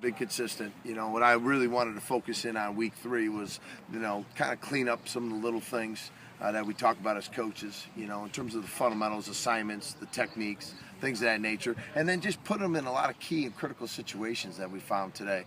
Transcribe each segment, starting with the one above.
Been consistent. What I really wanted to focus in on week 3 was, kind of clean up some of the little things that we talk about as coaches, in terms of the fundamentals, assignments, the techniques, things of that nature, and then just put them in a lot of key and critical situations that we found today.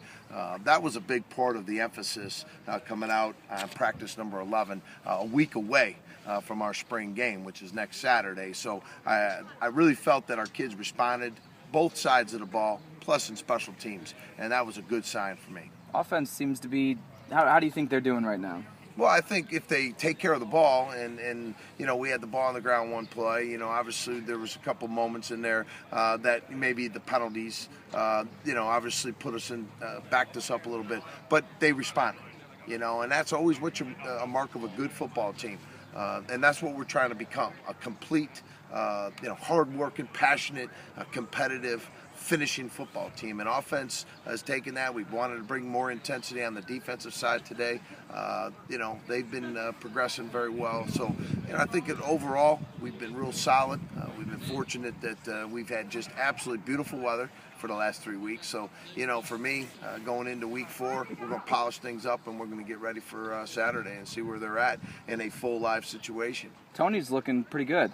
That was a big part of the emphasis coming out on practice number 11, a week away from our spring game, which is next Saturday. So I really felt that our kids responded both sides of the ball, plus in special teams, and that was a good sign for me. Offense seems to be, how do you think they're doing right now? Well, I think if they take care of the ball, and we had the ball on the ground one play, obviously there was a couple moments in there that maybe the penalties, obviously put us in, backed us up a little bit, but they responded, and that's always a mark of a good football team. And that's what we're trying to become, a complete, hard-working, passionate, competitive, finishing football team. And offense has taken that. We've wanted to bring more intensity on the defensive side today. They've been progressing very well. So, I think that overall we've been real solid. We've been fortunate that we've had just absolutely beautiful weather for the last 3 weeks. So, for me, going into week 4, we're going to polish things up and we're going to get ready for Saturday and see where they're at in a full live situation. Tony's looking pretty good.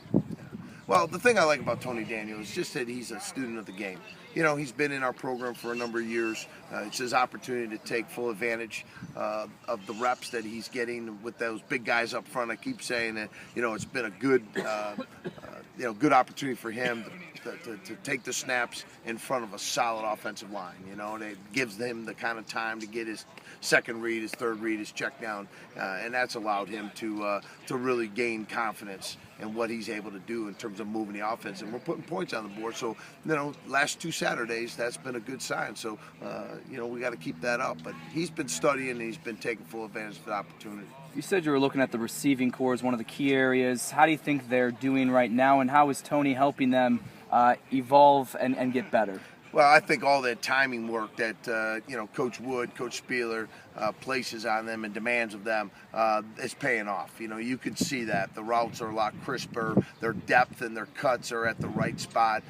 Well, the thing I like about Tony Daniel is just that he's a student of the game. He's been in our program for a number of years. It's his opportunity to take full advantage of the reps that he's getting with those big guys up front. I keep saying that, it's been a good, good opportunity for him to take the snaps in front of a solid offensive line. And it gives him the kind of time to get his second read, his third read, his check down, and that's allowed him to really gain confidence in what he's able to do in terms of moving the offense. And we're putting points on the board. So, last 2 Saturdays, that's been a good sign. So, we got to keep that up. But he's been studying and he's been taking full advantage of the opportunity. You said you were looking at the receiving corps as one of the key areas. How do you think they're doing right now, and how is Tony helping them evolve and get better? Well, I think all that timing work that Coach Wood, Coach Spieler places on them and demands of them is paying off. You can see that the routes are a lot crisper. Their depth and their cuts are at the right spot.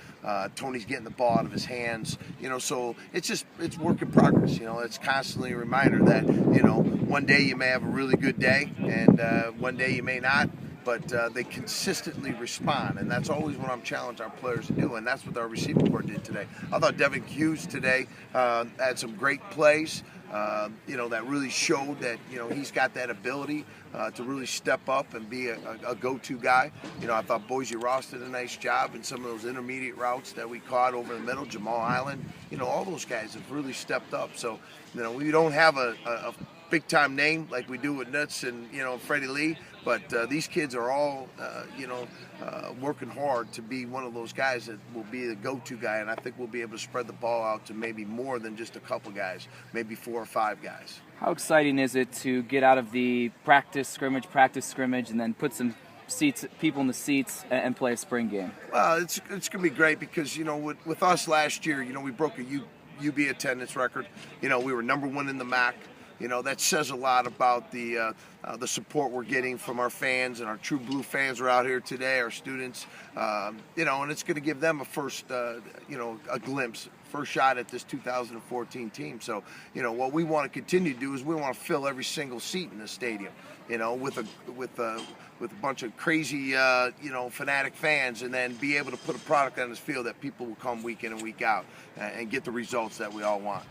Tony's getting the ball out of his hands. So it's work in progress. It's constantly a reminder that one day you may have a really good day and one day you may not. But they consistently respond, and that's always what I'm challenging our players to do, and that's what our receiving corps did today. I thought Devin Hughes today had some great plays, that really showed that, he's got that ability to really step up and be a go-to guy. I thought Boise Ross did a nice job in some of those intermediate routes that we caught over the middle, Jamal Island. All those guys have really stepped up. So, we don't have a big-time name like we do with Nuts and, Freddie Lee, but these kids are all, working hard to be one of those guys that will be the go-to guy, and I think we'll be able to spread the ball out to maybe more than just a couple guys, maybe 4 or 5 guys. How exciting is it to get out of the practice scrimmage, and then put some people in the seats and play a spring game? Well, it's going to be great because, with us last year, we broke a UB attendance record. We were number 1 in the MAC. That says a lot about the support we're getting from our fans, and our True Blue fans are out here today, our students, and it's going to give them a first, a glimpse, first shot at this 2014 team. So, what we want to continue to do is we want to fill every single seat in the stadium, with a bunch of crazy, fanatic fans, and then be able to put a product on this field that people will come week in and week out and get the results that we all want.